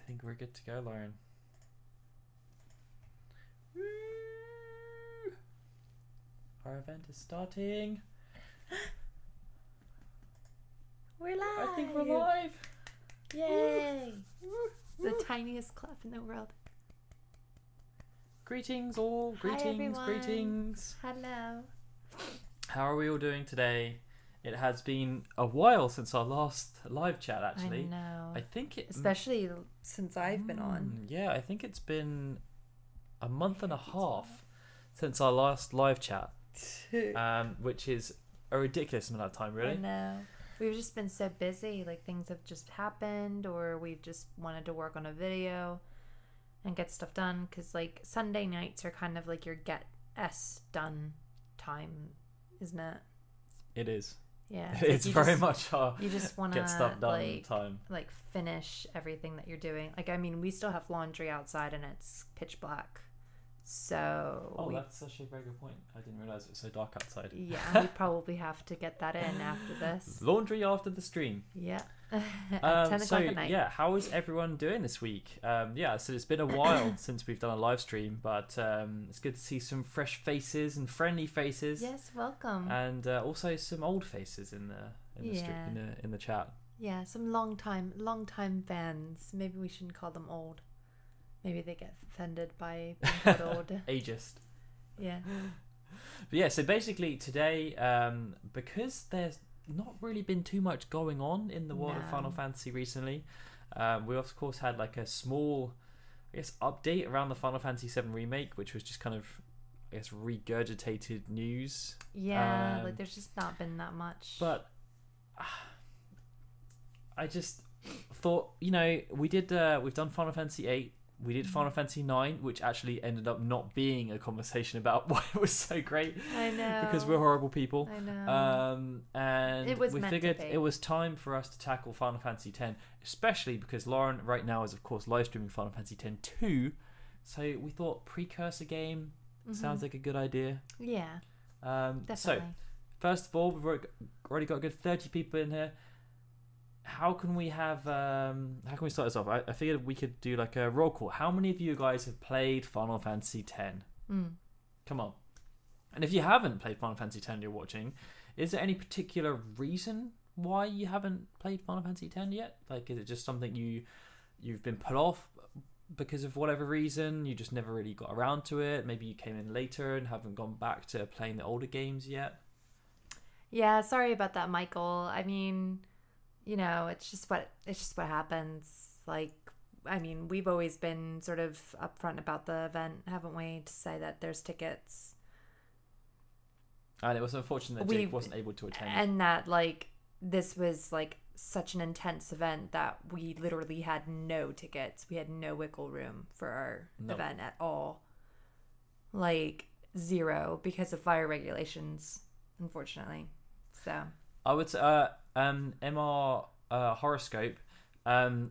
think we're good to go, Lauren. Woo! Our event is starting. We're live. I think we're live. Yay! Woo! The tiniest clap in the world. Greetings all. Hi, Greetings. everyone. Greetings. Hello. How are we all doing today? It has been a while since our last live chat, actually. I know. I think it... Especially since I've been on. Yeah, I think it's been a month and a half since our last live chat, which is a ridiculous amount of time, I really. know. We've just been so busy. Like, things have just happened, or we've just wanted to work on a video and get stuff done. Because, like, Sunday nights are kind of like your get S done time, isn't it? It is. Yeah. It's like very just, much our You just want get stuff to, done time. like, finish everything that you're doing. Like, I mean, we still have laundry outside and it's pitch black. So That's actually a very good point. I didn't realise it was so dark outside. Yeah, we probably have to get that in after this. Laundry after the stream. Yeah. At 10 o'clock at night. Yeah, how is everyone doing this week? So it's been a while since we've done a live stream, but it's good to see some fresh faces and friendly faces. Yes, welcome. And also some old faces in the chat. Yeah, some long time fans. Maybe we shouldn't call them old. Maybe they get offended by being called old. Ageist. Yeah. But yeah, so basically today, because there's not really been too much going on in the world of Final Fantasy recently, we of course had like a small, I guess, update around the Final Fantasy VII Remake, which was just kind of, I guess, regurgitated news. Yeah, like there's just not been that much. But I just thought, we've done Final Fantasy VIII. We did Final Fantasy IX, which actually ended up not being a conversation about why it was so great. I know. Because we're horrible people. I know. And we figured it was time for us to tackle Final Fantasy X, especially because Lauren right now is, of course, live streaming Final Fantasy X 2. So we thought precursor game sounds like a good idea. Yeah. Definitely. So, first of all, we've already got a good 30 people in here. How can we start this off? I figured we could do like a roll call. How many of you guys have played Final Fantasy X? Come on. And if you haven't played Final Fantasy X, you're watching, is there any particular reason why you haven't played Final Fantasy X yet? Like, is it just something you've been put off because of whatever reason? You just never really got around to it? Maybe you came in later and haven't gone back to playing the older games yet? Yeah, sorry about that, Michael. I mean, it's just what happens. Like, I mean, we've always been sort of upfront about the event, haven't we? To say that there's tickets. And it was unfortunate that Jake wasn't able to attend. And that, like, this was, like, such an intense event that we literally had no tickets. We had no wiggle room for our event at all. Like, zero, because of fire regulations, unfortunately. So I would say, MR Horoscope,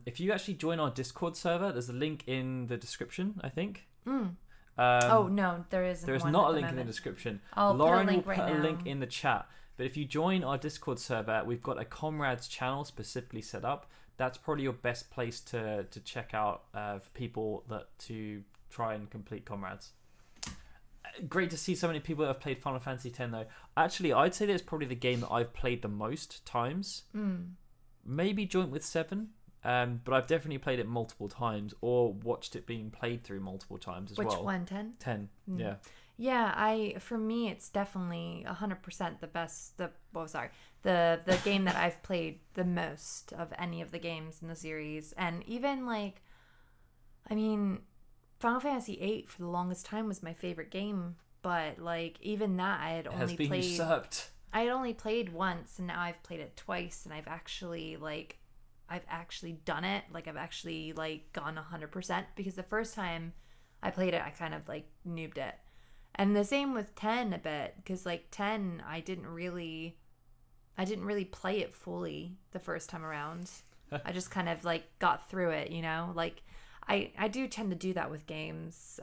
if you actually join our Discord server, there's a link in the description, I think. No, there isn't. There is not a link in the description. Lauren will put a link in the chat. But if you join our Discord server, we've got a Comrades channel specifically set up. That's probably your best place to check out for people to try and complete Comrades. Great to see so many people that have played Final Fantasy X though. Actually, I'd say that's probably the game that I've played the most times. Maybe joint with 7, but I've definitely played it multiple times or watched it being played through multiple times as well. Which one? 10? 10, yeah. Yeah, for me, it's definitely 100% the best. The game that I've played the most of any of the games in the series, and even like, I mean, Final Fantasy VIII for the longest time was my favorite game, but like even that I had only played. Usurped. I had only played once, and now I've played it twice, and I've actually done it. Like I've actually like gone 100%, because the first time I played it, I kind of like noobed it. And the same with 10 a bit, because like 10, I didn't really play it fully the first time around. I just kind of like got through it, Like I do tend to do that with games.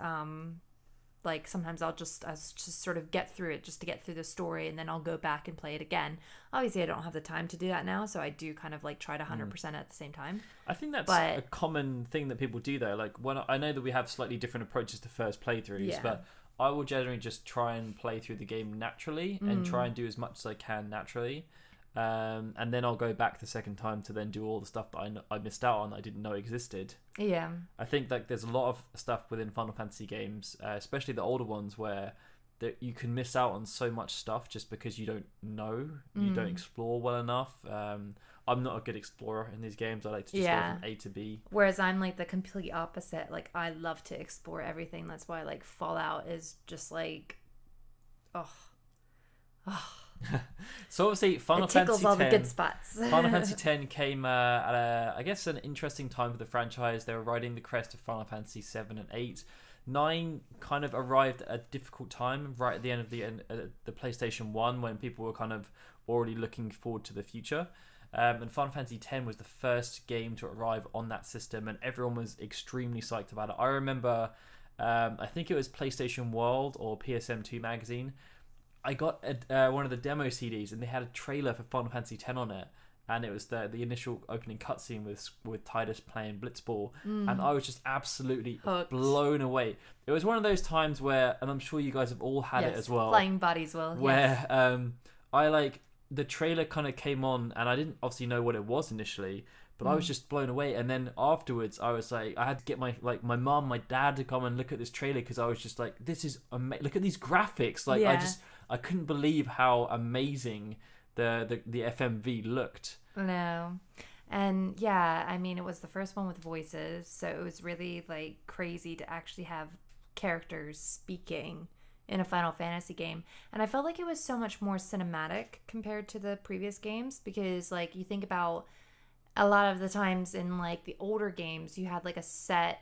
Like sometimes I'll just sort of get through it just to get through the story, and then I'll go back and play it again. Obviously I don't have the time to do that now, so I do kind of like try to 100% at the same time. I think that's a common thing that people do though. Like when I know that we have slightly different approaches to first playthroughs, but I will generally just try and play through the game naturally and try and do as much as I can naturally. And then I'll go back the second time to then do all the stuff that I missed out on that I didn't know existed. Yeah. I think like there's a lot of stuff within Final Fantasy games, especially the older ones, where you can miss out on so much stuff just because you don't know, you don't explore well enough. I'm not a good explorer in these games. I like to just go from A to B. Whereas I'm like the complete opposite. Like I love to explore everything. That's why like Fallout is just like, oh. So obviously Final Fantasy tickles all the good spots. Final Fantasy X came at I guess an interesting time for the franchise. They were riding the crest of Final Fantasy 7 and 8. 9 kind of arrived at a difficult time right at the end of the PlayStation 1, when people were kind of already looking forward to the future. And Final Fantasy X was the first game to arrive on that system, and everyone was extremely psyched about it. I remember, I think it was PlayStation World or PSM2 magazine. I got one of the demo CDs, and they had a trailer for Final Fantasy X on it, and it was the initial opening cutscene with Tidus playing Blitzball, and I was just absolutely hooked, blown away. It was one of those times where, and I'm sure you guys have all had it as well, Flying Bodies will, where I like the trailer kind of came on, and I didn't obviously know what it was initially, but I was just blown away. And then afterwards, I was like, I had to get my mom, my dad to come and look at this trailer, because I was just like, this is amazing. Look at these graphics. Like I couldn't believe how amazing the FMV looked. No. And yeah, I mean, it was the first one with voices, so it was really like crazy to actually have characters speaking in a Final Fantasy game. And I felt like it was so much more cinematic compared to the previous games, because like you think about a lot of the times in like the older games, you had a set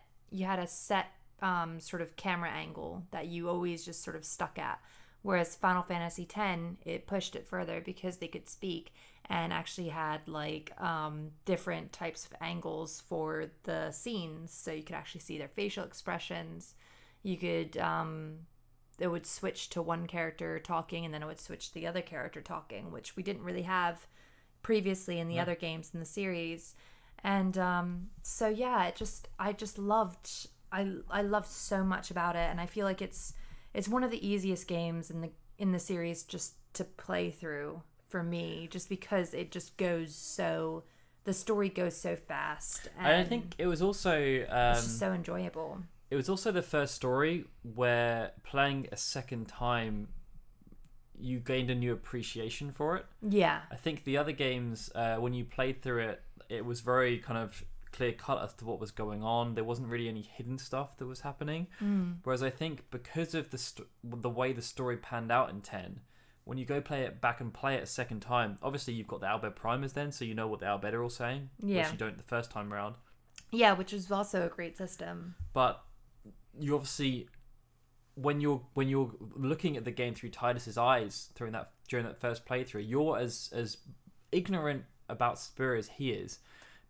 sort of camera angle that you always just sort of stuck at. Whereas Final Fantasy X, it pushed it further because they could speak and actually had like different types of angles for the scenes, so you could actually see their facial expressions. You could it would switch to one character talking, and then it would switch to the other character talking, which we didn't really have previously in the other games in the series. And so yeah, I loved so much about it, and I feel like it's one of the easiest games in the series just to play through for me, just because it just the story goes so fast. And I think it was also it's just so enjoyable. It was also the first story where playing a second time, you gained a new appreciation for it. Yeah. I think the other games, when you played through it, it was very kind of clear cut as to what was going on. There wasn't really any hidden stuff that was happening. Whereas I think because of the way the story panned out in 10, when you go play it back and play it a second time, obviously you've got the Albed Primers then, so you know what the Albed are all saying, which you don't the first time around. Yeah, which is also a great system. But you obviously, when you're looking at the game through Tidus's eyes during that first playthrough, you're as ignorant about Spyro as he is.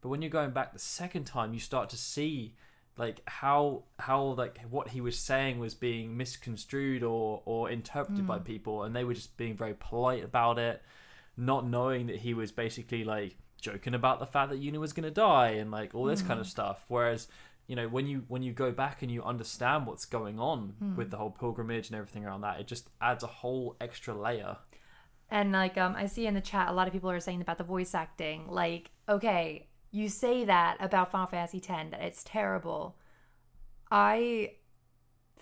But when you're going back the second time, you start to see like how like what he was saying was being misconstrued or interpreted by people, and they were just being very polite about it, not knowing that he was basically like joking about the fact that Yuna was going to die and like all this kind of stuff. Whereas, you know, when you go back and you understand what's going on with the whole pilgrimage and everything around that, it just adds a whole extra layer. And like I see in the chat a lot of people are saying about the voice acting. Like, okay, you say that about Final Fantasy X, that it's terrible. I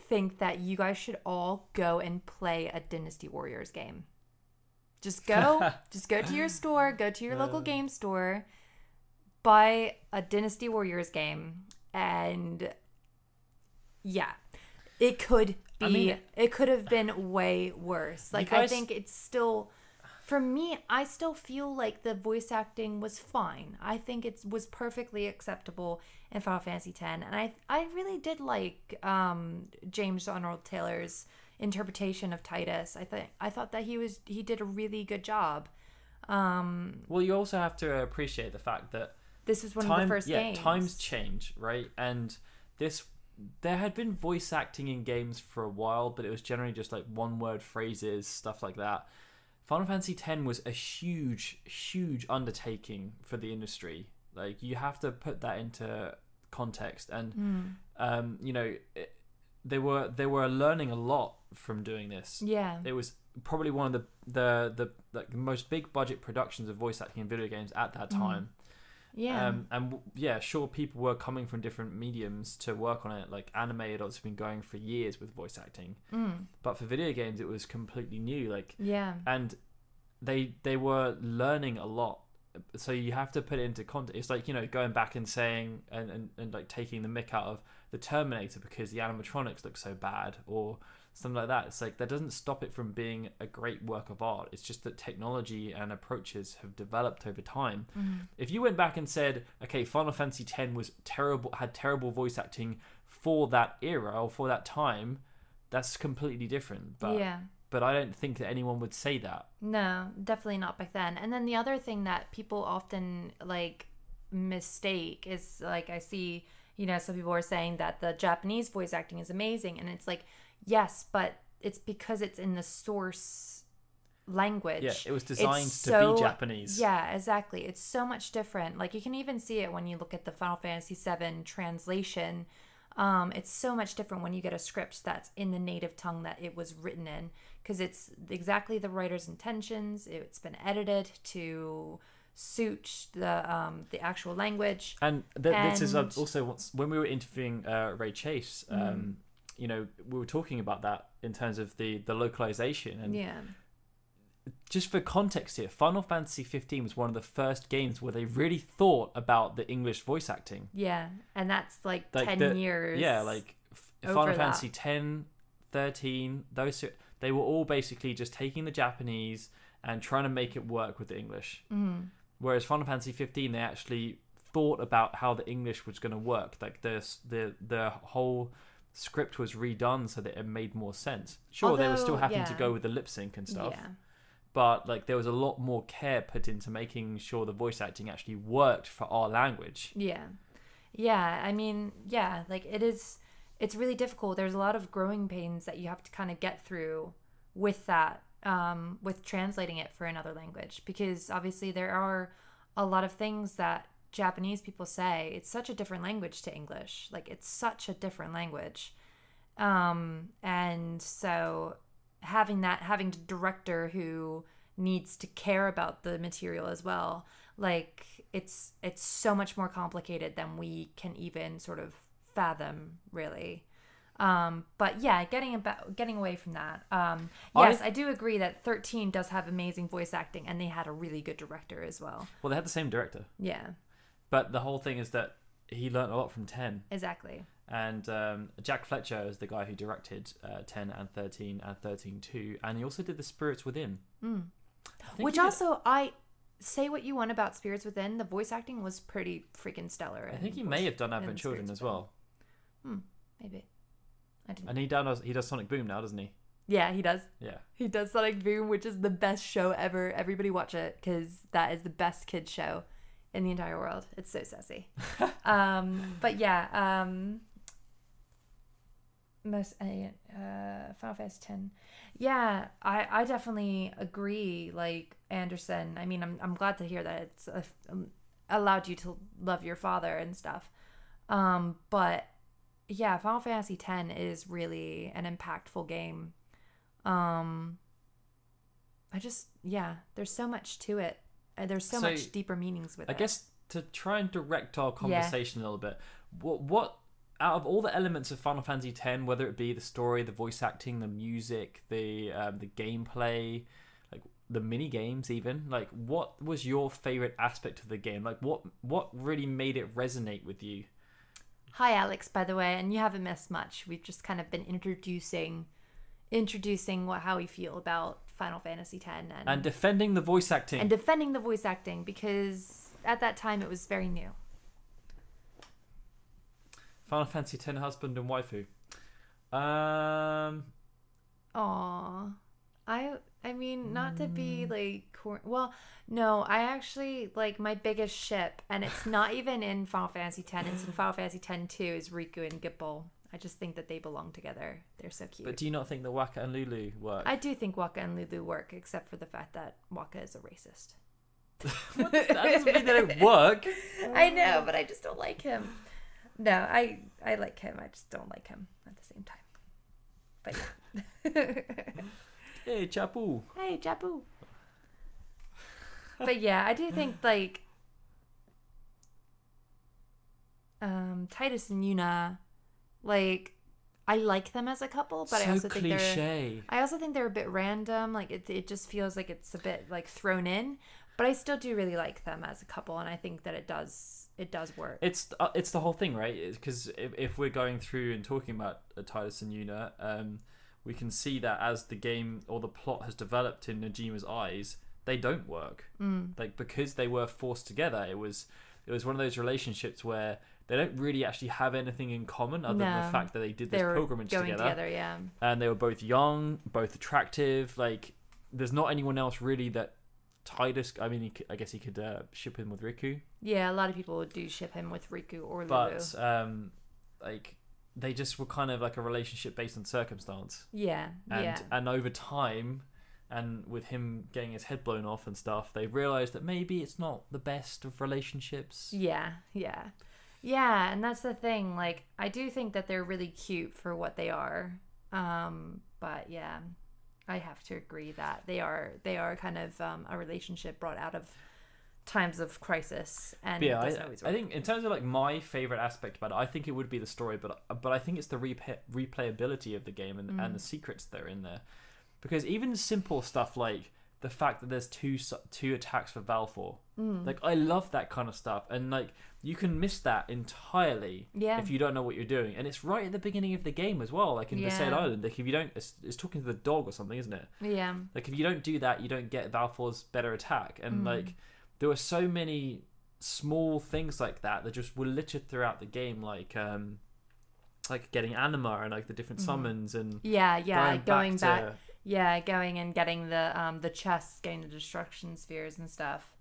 think that you guys should all go and play a Dynasty Warriors game. Just go to your store, go to your local game store, buy a Dynasty Warriors game, and yeah, it could have been way worse. Like, I think it's still, for me, I still feel like the voice acting was fine. I think it was perfectly acceptable in Final Fantasy X, and I really did like James Arnold Taylor's interpretation of Tidus. I thought that he did a really good job. Well, you also have to appreciate the fact that this was one of the first games. Times change, right? And this there had been voice acting in games for a while, but it was generally just like one word phrases, stuff like that. Final Fantasy X was a huge undertaking for the industry. Like, you have to put that into context, and they were learning a lot from doing this. Yeah. It was probably one of the like most big budget productions of voice acting in video games at that time. Yeah. Sure, people were coming from different mediums to work on it. Like, anime had also been going for years with voice acting, but for video games, it was completely new. Like, and they were learning a lot. So you have to put it into context. It's like, going back and saying and like taking the mick out of the Terminator because the animatronics look so bad or something like that. It's like, that doesn't stop it from being a great work of art. It's just that technology and approaches have developed over time. If you went back and said, okay, Final Fantasy X was terrible, had terrible voice acting for that era or for that time, that's completely different. But I don't think that anyone would say that. No, definitely not back then. And then the other thing that people often like mistake is, like, I see, some people are saying that the Japanese voice acting is amazing, and it's like, yes, but it's because it's in the source language. Yeah, it was designed to be Japanese. Yeah, exactly. It's so much different. Like, you can even see it when you look at the Final Fantasy VII translation. It's so much different when you get a script that's in the native tongue that it was written in, because it's exactly the writer's intentions. It's been edited to suit the actual language. And this is also when we were interviewing Ray Chase. We were talking about that in terms of the localization. And just for context here, Final Fantasy 15 was one of the first games where they really thought about the English voice acting. Yeah, and that's like 10 years. Yeah, like Final Fantasy 10, 13, those, they were all basically just taking the Japanese and trying to make it work with the English. Whereas Final Fantasy 15, they actually thought about how the English was going to work. Like, the whole script was redone so that it made more sense. Sure, they were still having to go with the lip sync and stuff. Yeah. But like, there was a lot more care put into making sure the voice acting actually worked for our language. Yeah. I mean, like, it's really difficult. There's a lot of growing pains that you have to kind of get through with that, with translating it for another language, because obviously there are a lot of things that Japanese people say. It's such a different language to English. Like, it's such a different language. And so having a director who needs to care about the material as well, like, it's so much more complicated than we can even sort of fathom, really. But yeah, getting away from that. Yes, I do agree that 13 does have amazing voice acting, and they had a really good director as well. Well, they had the same director. Yeah. But the whole thing is that he learned a lot from 10. Exactly. And Jack Fletcher is the guy who directed 10 and 13 and 13 too, and he also did The Spirits Within. Which also, I say what you want about Spirits Within, the voice acting was pretty freaking stellar. I think he may have done Advent Children as well. Maybe. I didn't. And he does Sonic Boom now, doesn't he? Yeah, he does. Yeah. He does Sonic Boom, which is the best show ever. Everybody watch it, because that is the best kids show in the entire world. It's so sassy. But yeah, Final Fantasy 10. Yeah, I definitely agree. Like, Anderson, I mean, I'm glad to hear that it's allowed you to love your father and stuff. But yeah, Final Fantasy 10 is really an impactful game. There's so much to it. There's so much deeper meanings with it. I guess to try and direct our conversation a little bit, what out of all the elements of Final Fantasy X, whether it be the story, the voice acting, the music, the gameplay, like the mini games, even, like, what was your favorite aspect of the game? Like, what really made it resonate with you? Hi, Alex, by the way, and you haven't missed much. We've just kind of been introducing how we feel about Final Fantasy X and defending the voice acting. Because at that time it was very new. Final Fantasy X husband and waifu. I mean, not to be like, well, no, I actually, like, my biggest ship, and it's not even in Final Fantasy X, it's in Final Fantasy X-2, is Riku and Gipple. I just think that they belong together. They're so cute. But do you not think that Waka and Lulu work? I do think Waka and Lulu work, except for the fact that Waka is a racist. That doesn't mean they don't work. I know, but I just don't like him. No, I like him. I just don't like him at the same time. But yeah. Hey, Chapu. Hey, Jabu. But yeah, I do think like Titus and Yuna, like I like them as a couple, but So I also think cliche. I also think they're a bit random. Like it just feels like it's a bit like thrown in. But I still do really like them as a couple, and I think that it does work. It's the whole thing, right? Because if we're going through and talking about Titus and Yuna, we can see that as the game or the plot has developed in Nojima's eyes, they don't work. Like because they were forced together, it was one of those relationships where they don't really actually have anything in common other than the fact that they did this pilgrimage together. Yeah. And they were both young, both attractive. Like there's not anyone else really that Titus. I mean, I guess he could ship him with Riku. Yeah, a lot of people do ship him with Riku or Lulu. But like they just were kind of like a relationship based on circumstance. Yeah, and over time, and with him getting his head blown off and stuff, they realized that maybe it's not the best of relationships. Yeah, and that's the thing. Like, I do think that they're really cute for what they are. But yeah, I have to agree that they are kind of a relationship brought out of times of crisis, and yeah, doesn't always work. I think in terms of like my favorite aspect about it, I think it would be the story, but I think it's the replayability of the game and the secrets that are in there, because even simple stuff like the fact that there's two attacks for Balfour, like I love that kind of stuff, and like you can miss that entirely if you don't know what you're doing, and it's right at the beginning of the game as well, like in Besaid Island. Like if you don't, it's talking to the dog or something, isn't it? Yeah. Like if you don't do that, you don't get Balfour's better attack, and like there were so many small things like that just were littered throughout the game, like getting Anima and like the different summons and going back. Yeah, going and getting the chests, getting the destruction spheres and stuff.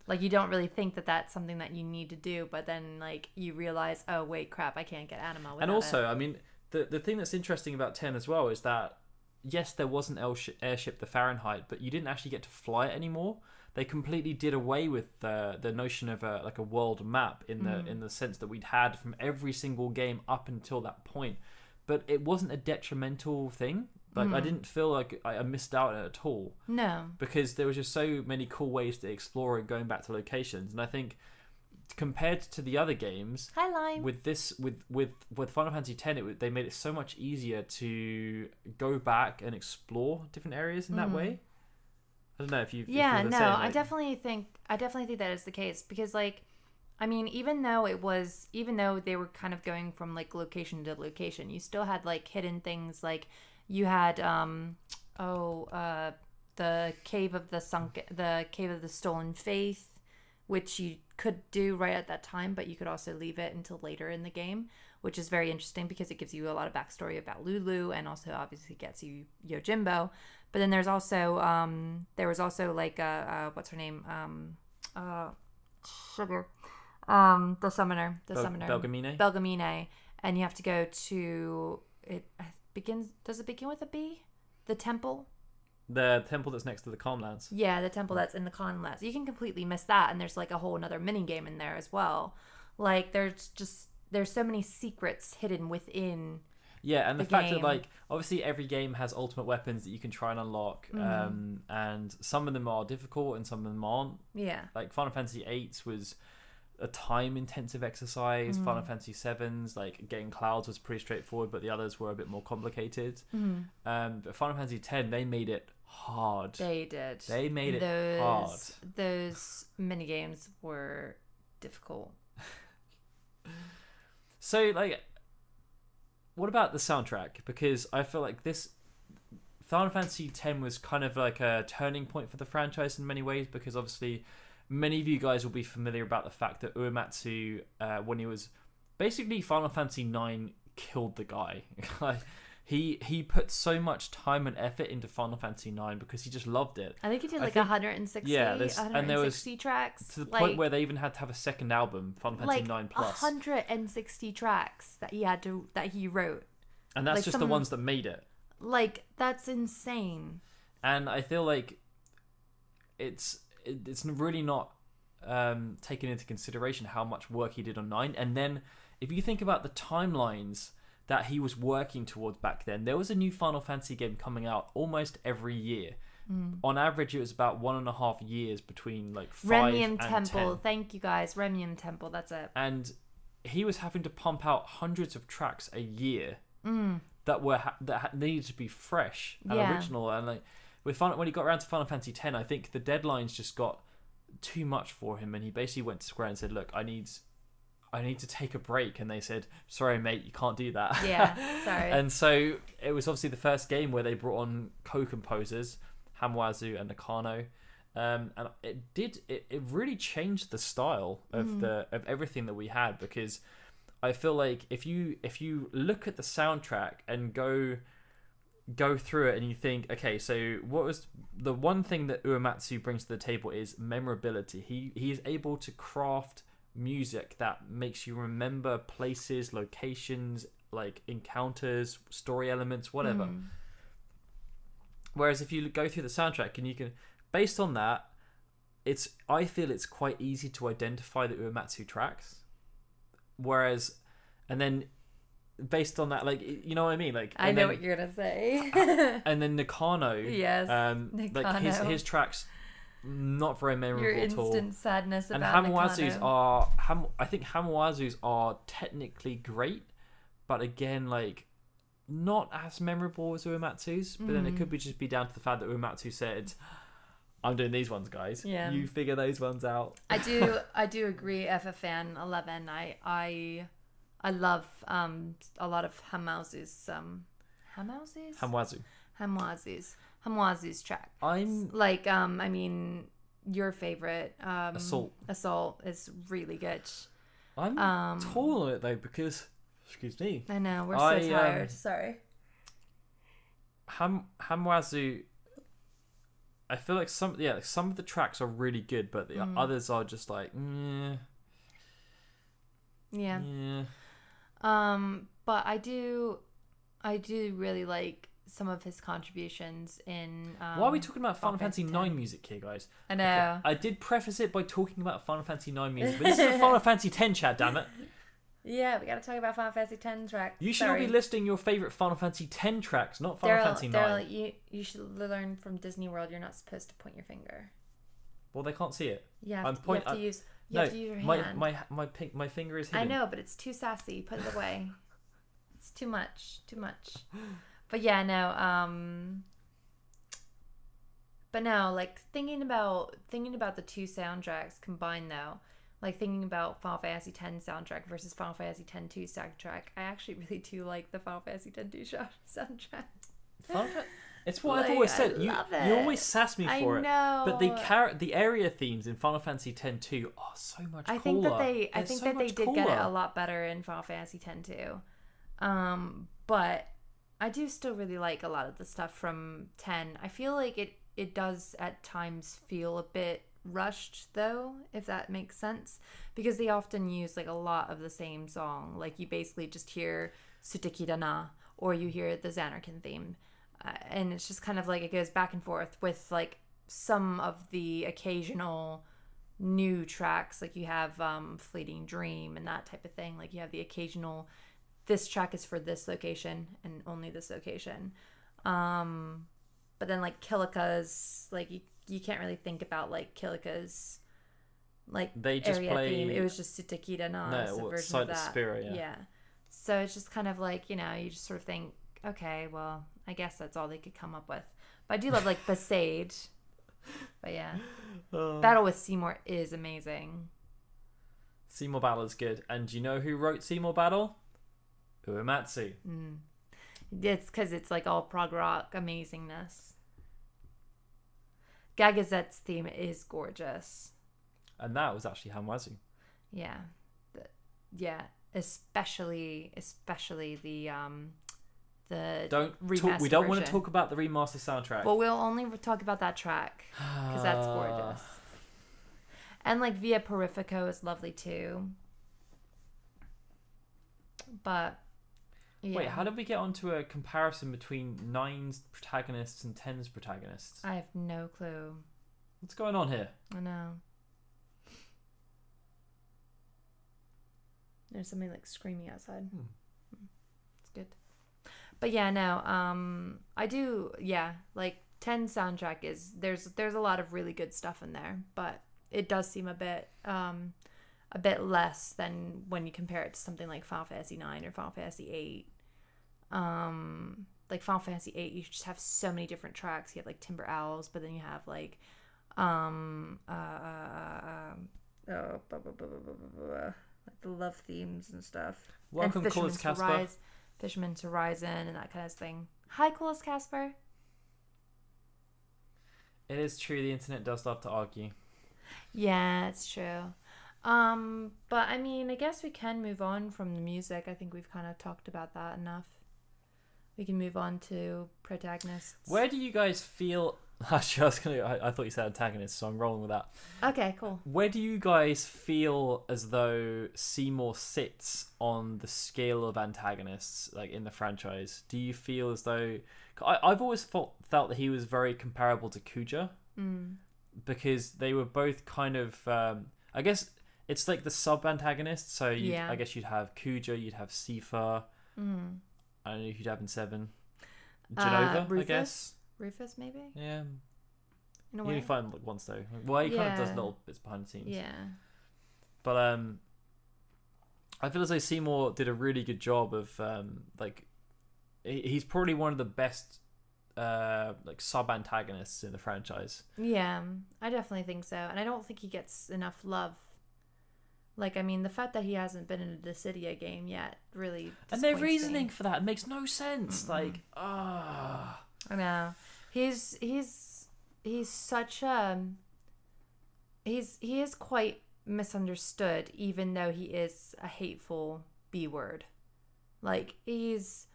Like, you don't really think that that's something that you need to do, but then, like, you realize, oh, wait, crap, I can't get Anima without And also, it. I mean, the thing that's interesting about 10 as well is that, yes, there was an airship, the Fahrenheit, but you didn't actually get to fly it anymore. They completely did away with the notion of a world map in the sense that we'd had from every single game up until that point. But it wasn't a detrimental thing. Like, I didn't feel like I missed out on it at all. No. Because there was just so many cool ways to explore it, going back to locations. And I think compared to the other games, Hi, Lime. with Final Fantasy X, they made it so much easier to go back and explore different areas in that way. I don't know if you. Yeah, if no, saying, like... I definitely think that is the case, because, like, I mean, even though they were kind of going from like location to location, you still had like hidden things. Like you had the cave of the stolen faith, which you could do right at that time, but you could also leave it until later in the game, which is very interesting because it gives you a lot of backstory about Lulu, and also obviously gets you Yojimbo. But then there's also like what's her name, Sugar, the summoner, Belgemine, and you have to go to it. Does it begin with a B? The temple. The temple that's next to the Calmlands. Yeah, the temple that's in the Calmlands. You can completely miss that, and there's like a whole another mini game in there as well. Like there's so many secrets hidden within. Yeah, and the fact that, like, obviously every game has ultimate weapons that you can try and unlock, and some of them are difficult and some of them aren't. Yeah. Like Final Fantasy VIII was a time-intensive exercise. Final Fantasy VII's, like, getting clouds was pretty straightforward, but the others were a bit more complicated. But Final Fantasy X, they made it hard. They did. They made it hard. Those minigames were difficult. So, like... What about the soundtrack? Because I feel like this Final Fantasy X was kind of like a turning point for the franchise in many ways, because obviously many of you guys will be familiar about the fact that Uematsu, when he was basically Final Fantasy IX, killed the guy. he put so much time and effort into Final Fantasy 9 because he just loved it. I think he did like think- 160, yeah, and there was 160 tracks. To the like, point where they even had to have a second album, Final Fantasy 9 Plus. 160 tracks that he wrote. And that's like just the ones that made it. Like, that's insane. And I feel like it's really not taken into consideration how much work he did on 9. And then if you think about the timelines that he was working towards back then, there was a new Final Fantasy game coming out almost every year. On average, it was about 1.5 years between like 5 Remium and Temple. 10. Thank you guys. Remium Temple. That's it. And he was having to pump out hundreds of tracks a year that needed to be fresh and original. And like when he got around to Final Fantasy X, I think the deadlines just got too much for him, and he basically went to Square and said, "Look, I need to take a break." And they said, "Sorry, mate, you can't do that." Yeah, sorry. And so it was obviously the first game where they brought on co-composers, Hamwazu and Nakano. And it really changed the style of of everything that we had, because I feel like if you look at the soundtrack and go through it and you think, okay, so what was the one thing that Uematsu brings to the table is memorability. He is able to craft music that makes you remember places, locations, like encounters, story elements, whatever. Whereas if you go through the soundtrack and you can, based on that, I feel it's quite easy to identify the Uematsu tracks. Whereas, and then based on that, like, you know what I mean? Like, I know what you're gonna say. And then Nakano, yes, like his tracks, not very memorable your at all. instant sadness And about Hamwazu's Nakano. I think Hamwazu's are technically great, but again, like, not as memorable as Uematsu's. But then it could just be down to the fact that Uematsu said, "I'm doing these ones, guys. Yeah. You figure those ones out." I do agree. FFN 11. I love a lot of Hamwazu's Hamwazu's track. I'm like I mean, your favorite Assault is really good. I'm torn on it though, because excuse me, I know we're so tired. Sorry. Hamwazu, I feel like some of the tracks are really good, but the others are just like yeah. But I do really like some of his contributions in why are we talking about Final Fantasy 9 music here, guys? I know. Okay, I did preface it by talking about Final Fantasy 9 music, but this is a Final Fantasy 10 chat, damn it. Yeah, we gotta talk about Final Fantasy 10 tracks. You should all be listing your favorite Final Fantasy 10 tracks, not Final Fantasy 9. Daryl, you should learn from Disney World. You're not supposed to point your finger. Well, they can't see it. Yeah, you have to use your hand. My finger is hidden. I know, but it's too sassy. Put it away. It's too much. But yeah, no. But no, like thinking about the two soundtracks combined though. Like thinking about Final Fantasy X soundtrack versus Final Fantasy X-2 soundtrack, I actually really do like the Final Fantasy X-2 soundtrack. It's what I've always said. You always sass me for it. I know. But the area themes in Final Fantasy X-2 are so much cooler. I think that they did get it a lot better in Final Fantasy X-2. But I do still really like a lot of the stuff from 10. I feel like it does at times feel a bit rushed though, if that makes sense, because they often use like a lot of the same song. Like you basically just hear Tsuteki Dana or you hear the Xanarkin theme, and it's just kind of like it goes back and forth with like some of the occasional new tracks. Like you have Fleeting Dream and that type of thing. Like you have the occasional, this track is for this location and only this location. But then like Kilika's, like you can't really think about like Kilika's like they just area play theme. It was just Tsuteki Dana, a version of that. Spira, yeah. So it's just kind of like, you know, you just sort of think, okay, well, I guess that's all they could come up with. But I do love like Besaid. But yeah, Battle with Seymour is amazing. Seymour Battle is good, and do you know who wrote Seymour Battle? Uematsu. It's because it's like all prog rock amazingness. Gagazette's theme is gorgeous. And that was actually Hamwazu. Yeah, especially the the don't we don't want to talk about the remastered soundtrack. But we'll only talk about that track because that's gorgeous. And like Via Purifico is lovely too. But yeah. Wait, how did we get onto a comparison between 9's protagonists and 10's protagonists? I have no clue. What's going on here? I know. There's somebody like screaming outside. It's good. But yeah, no, I do, yeah, like 10 soundtrack is, there's a lot of really good stuff in there, but it does seem a bit less than when you compare it to something like Final Fantasy 9 or Final Fantasy 8. Like Final Fantasy 8, you just have so many different tracks. You have like Timber Owls, but then you have like like the love themes and stuff. Welcome, Chorus Casper. Fisherman's Horizon and that kind of thing. Hi, Chorus Casper. It is true, the internet does love to argue. Yeah, it's true. But I mean, I guess we can move on from the music. I think we've kind of talked about that enough. We can move on to protagonists. Where do you guys feel... Actually, I thought you said antagonists, so I'm rolling with that. Okay, cool. Where do you guys feel as though Seymour sits on the scale of antagonists, like in the franchise? Do you feel as though... I've always felt that he was very comparable to Kuja. Because they were both kind of... I guess it's like the sub-antagonists. So I guess you'd have Kuja, you'd have Sifa. I don't know if you'd have in 7. Genova, Rufus? I guess. Rufus, maybe? Yeah. In a You way. only find him like once though. Well, he kind of does little bits behind the scenes. Yeah. But I feel as though Seymour did a really good job of like he's probably one of the best like sub antagonists in the franchise. Yeah, I definitely think so, and I don't think he gets enough love. Like, I mean, the fact that he hasn't been in a Dissidia game yet really and their reasoning for that makes no sense. Like, I know. He's such a he is quite misunderstood, even though he is a hateful B word. Like, he's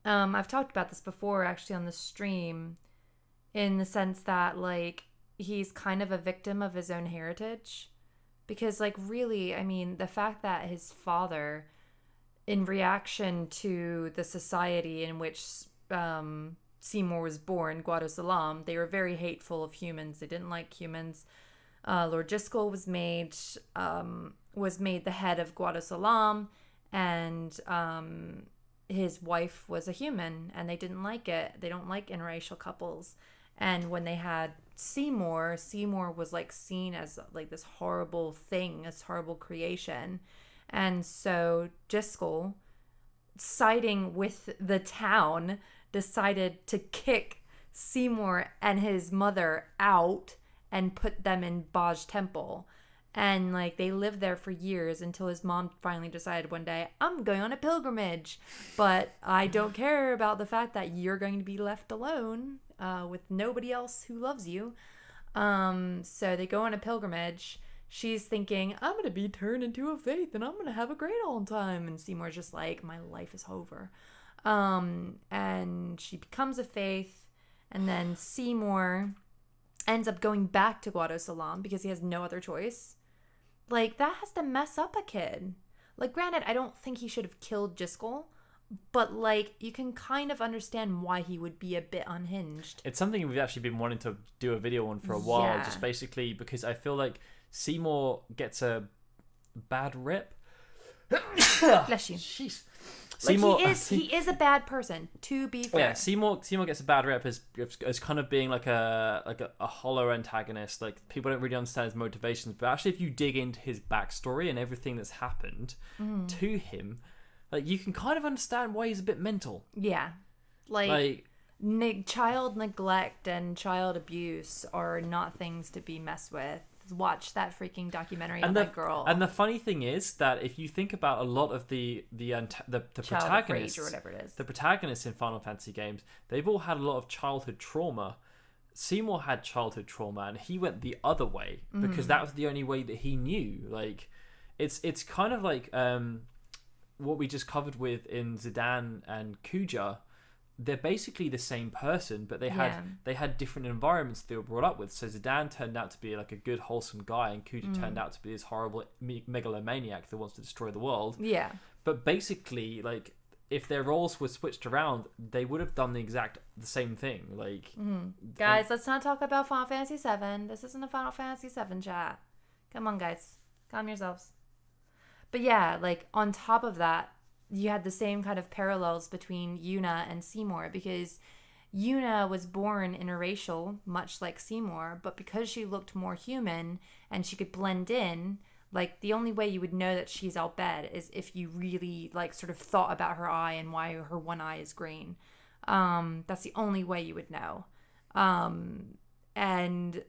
I've talked about this before actually on the stream, in the sense that like he's kind of a victim of his own heritage. Because, like, really, I mean, the fact that his father, in reaction to the society in which Seymour was born, Guado Salam, they were very hateful of humans. They didn't like humans. Lord Jiskel was made the head of Guado Salam, and his wife was a human, and they didn't like it. They don't like interracial couples. And when they had Seymour was like seen as like this horrible thing, this horrible creation. And so Jiskel, siding with the town, decided to kick Seymour and his mother out and put them in Baj Temple. And like they lived there for years until his mom finally decided one day, I'm going on a pilgrimage, but I don't care about the fact that you're going to be left alone with nobody else who loves you. So they go on a pilgrimage. She's thinking, I'm going to be turned into a faith and I'm going to have a great old time. And Seymour's just like, my life is over. And she becomes a faith. And then Seymour ends up going back to Guado Salam because he has no other choice. Like, that has to mess up a kid. Like, granted, I don't think he should have killed Jiskel, but, like, you can kind of understand why he would be a bit unhinged. It's something we've actually been wanting to do a video on for a while, just basically because I feel like Seymour gets a bad rip. Bless you. Jeez. Like, Seymour, he is a bad person, to be fair. Yeah, Seymour gets a bad rep as kind of being like a hollow antagonist. Like, people don't really understand his motivations, but actually if you dig into his backstory and everything that's happened to him, like, you can kind of understand why he's a bit mental. Yeah. Like child neglect and child abuse are not things to be messed with. Watch that freaking documentary on that girl. And the funny thing is that if you think about a lot of the protagonists, or whatever it is, the protagonists in Final Fantasy games, they've all had a lot of childhood trauma. Seymour had childhood trauma, and he went the other way because that was the only way that he knew. Like, it's kind of like what we just covered with in Zidane and Kuja, they're basically the same person, but they Yeah. had different environments they were brought up with. So Zidane turned out to be like a good, wholesome guy, and Kuta turned out to be this horrible megalomaniac that wants to destroy the world. Yeah. But basically, like, if their roles were switched around, they would have done the same thing. Like, Guys, let's not talk about Final Fantasy VII. This isn't a Final Fantasy VII chat. Come on, guys. Calm yourselves. But yeah, like, on top of that, you had the same kind of parallels between Yuna and Seymour, because Yuna was born interracial, much like Seymour, but because she looked more human and she could blend in, like, the only way you would know that she's Al Bhed is if you really, like, sort of thought about her eye and why her one eye is green. That's the only way you would know. And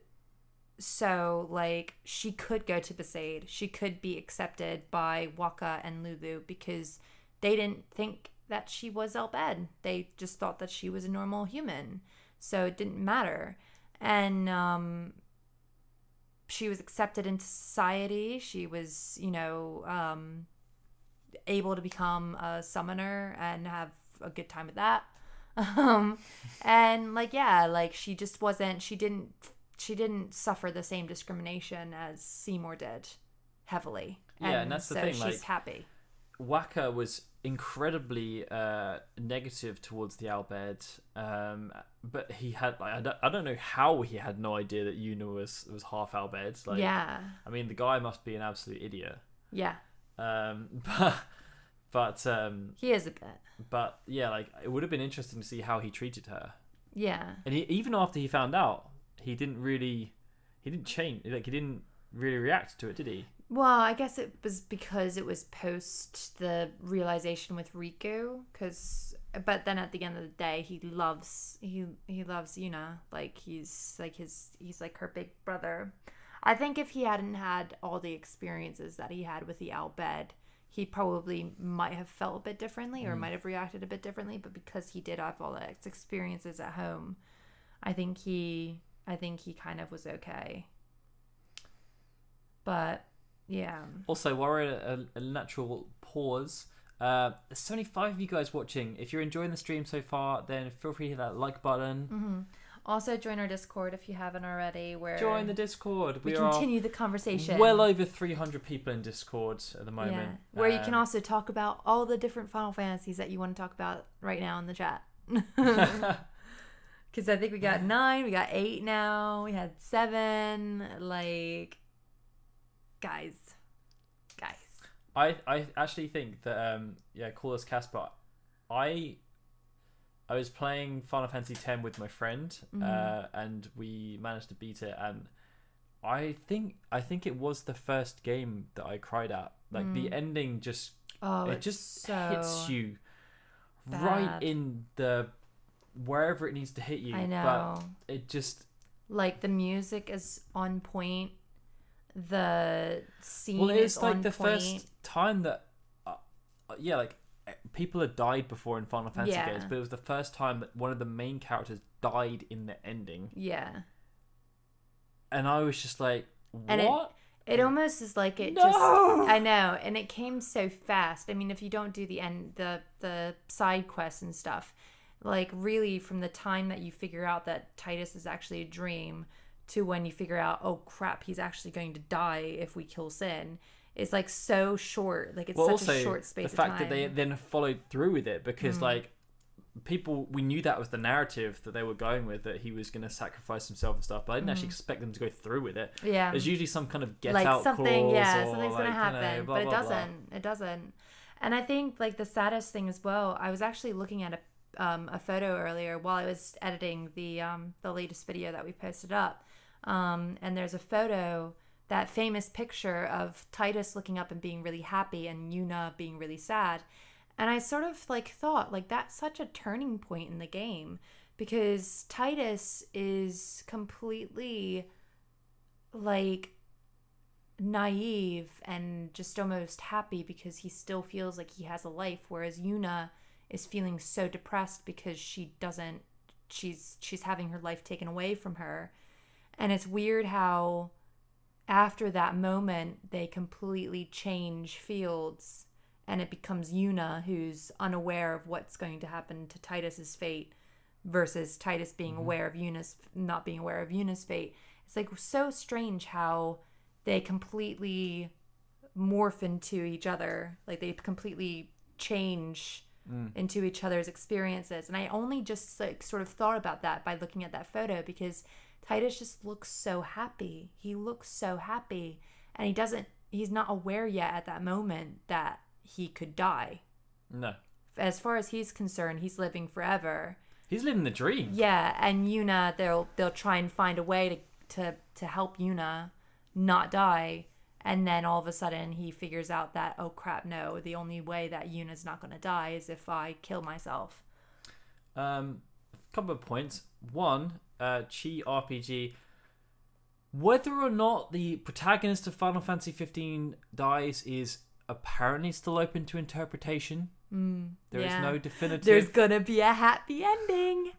so, like, she could go to Besaid. She could be accepted by Wakka and Lulu because they didn't think that she was Al Bhed. They just thought that she was a normal human. So it didn't matter. And she was accepted into society. She was, able to become a summoner and have a good time with that. And like, yeah, like, she just wasn't, she didn't suffer the same discrimination as Seymour did heavily. Yeah, and that's the thing, she's like, happy. Wakka was incredibly negative towards the Al Bhed, but he had, like, I don't know how he had no idea that Yuna was half Al Bhed. Like, Yeah. I mean, the guy must be an absolute idiot. Yeah. But He is a bit. But yeah, like, it would have been interesting to see how he treated her. Yeah. And even after he found out, he didn't change. Like, he didn't really react to it, did he? Well, I guess it was because it was post the realization with Riku. But then at the end of the day, he loves Yuna. Like, he's like her big brother. I think if he hadn't had all the experiences that he had with the Al Bhed, he probably might have felt a bit differently or might have reacted a bit differently. But because he did have all the experiences at home, I think he kind of was okay. But yeah. Also, while we're at a natural pause, there's 75 of you guys watching. If you're enjoying the stream so far, then feel free to hit that like button. Mm-hmm. Also, join our Discord if you haven't already. Join the Discord. We continue the conversation. Well over 300 people in Discord at the moment. Yeah. Where you can also talk about all the different Final Fantasies that you want to talk about right now in the chat. Because I think we got 9, we got 8 now, we had 7. Like, guys. I actually think that call us Casper. I was playing Final Fantasy X with my friend, and we managed to beat it. And I think it was the first game that I cried at. Like, the ending just hits you bad. right in the wherever it needs to hit you. I know. But it just, like, the music is on point. The scene well, it's is like on the point. first time that like, people had died before in Final Fantasy games, but it was the first time that one of the main characters died in the ending. Yeah. And I was just like, what? And it almost is like it No! just, I know, and it came so fast. I mean, if you don't do the side quests and stuff, like, really from the time that you figure out that Tidus is actually a dream to when you figure out, oh crap, he's actually going to die if we kill Sin, it's like so short. Like, it's such a short space of time. The fact that they then followed through with it, because like, we knew that was the narrative that they were going with, that he was going to sacrifice himself and stuff, but I didn't actually expect them to go through with it. Yeah. There's usually some kind of like out something, clause, yeah, or something's like, gonna happen, blah, but blah, it doesn't. blah. It doesn't. And I think, like, the saddest thing as well, I was actually looking at a photo earlier while I was editing the latest video that we posted up, and there's a photo, that famous picture of Tidus looking up and being really happy and Yuna being really sad. And I sort of, like, thought, like, that's such a turning point in the game, because Tidus is completely, like, naive and just almost happy because he still feels like he has a life, whereas Yuna is feeling so depressed because she's having her life taken away from her. And it's weird how after that moment they completely change fields, and it becomes Yuna who's unaware of what's going to happen to Titus's fate versus Titus being aware of not being aware of Yuna's fate. It's like so strange how they completely morph into each other. Like they completely change into each other's experiences. And I only just like sort of thought about that by looking at that photo, because Titus just looks so happy. He looks so happy, and he's not aware yet at that moment that he could die. No. As far as he's concerned, he's living forever. He's living the dream. Yeah, and Yuna, they'll try and find a way to help Yuna not die. And then all of a sudden he figures out that, oh crap, no, the only way that Yuna's not going to die is if I kill myself. A couple of points. One, Chi RPG. Whether or not the protagonist of Final Fantasy 15 dies is apparently still open to interpretation. There is no definitive. There's going to be a happy ending.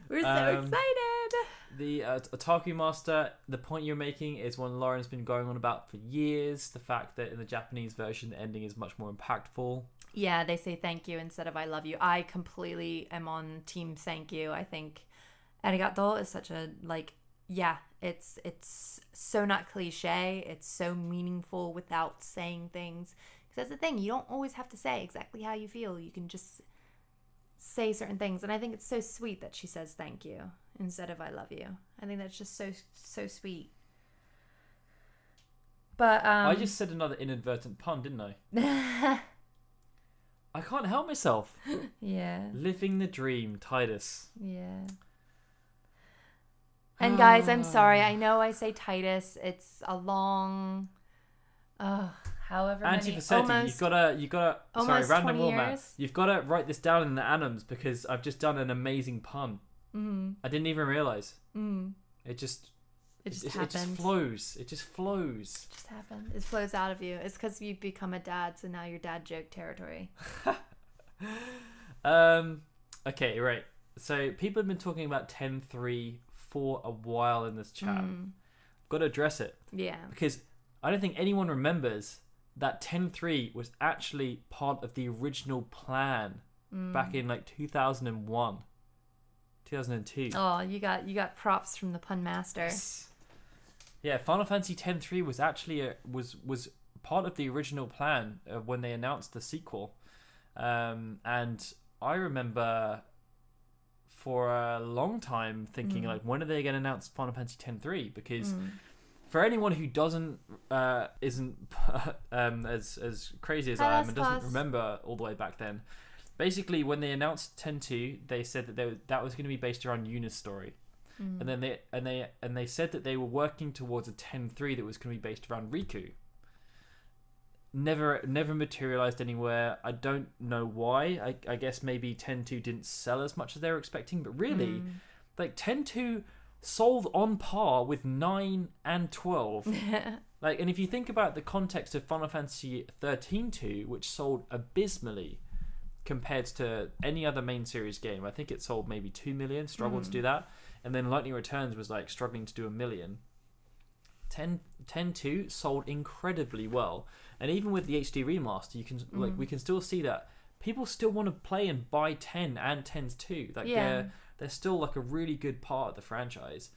We're so excited. The Otaku Master, the point you're making is one Lauren's been going on about for years. The fact that in the Japanese version, the ending is much more impactful. Yeah, they say thank you instead of I love you. I completely am on team thank you. I think arigato is such a, like, yeah, it's so not cliche. It's so meaningful without saying things. Because that's the thing. You don't always have to say exactly how you feel. You can just say certain things. And I think it's so sweet that she says thank you instead of I love you. I think that's just so sweet. But I just said another inadvertent pun, didn't I? I can't help myself. Yeah. Living the dream, Titus. Yeah. And guys, I'm sorry. I know I say Titus. It's a long, however many, Auntie Vassetti, you gotta. Sorry, random format. You've gotta write this down in the annals because I've just done an amazing pun. I didn't even realize. It just happened. It just flows. It just flows. It just happened. It flows out of you. It's because you've become a dad, so now you're dad joke territory. Okay, right. So people have been talking about 10.3 for a while in this chat. Got to address it. Yeah. Because I don't think anyone remembers that 10.3 was actually part of the original plan back in like 2001. 2002. Oh, you got props from the pun master. Yeah, Final Fantasy X-3 was actually was part of the original plan when they announced the sequel, and I remember for a long time thinking like, when are they going to announce Final Fantasy X-3? Because for anyone who isn't as crazy as I am and doesn't remember all the way back then. Basically, when they announced 10.2, they said that was going to be based around Yuna's story, and then they said that they were working towards a 10.3 that was going to be based around Riku. Never materialized anywhere. I don't know why. I guess maybe 10.2 didn't sell as much as they were expecting, but really, like 10.2 sold on par with 9 and 12. Like, and if you think about the context of Final Fantasy 13.2, which sold abysmally compared to any other main series game. I think it sold maybe 2 million, struggled to do that. And then Lightning Returns was like struggling to do 1 million. 10.2 sold incredibly well. And even with the HD remaster, you can we can still see that people still want to play and buy 10 and 10.2. Like they're still like a really good part of the franchise.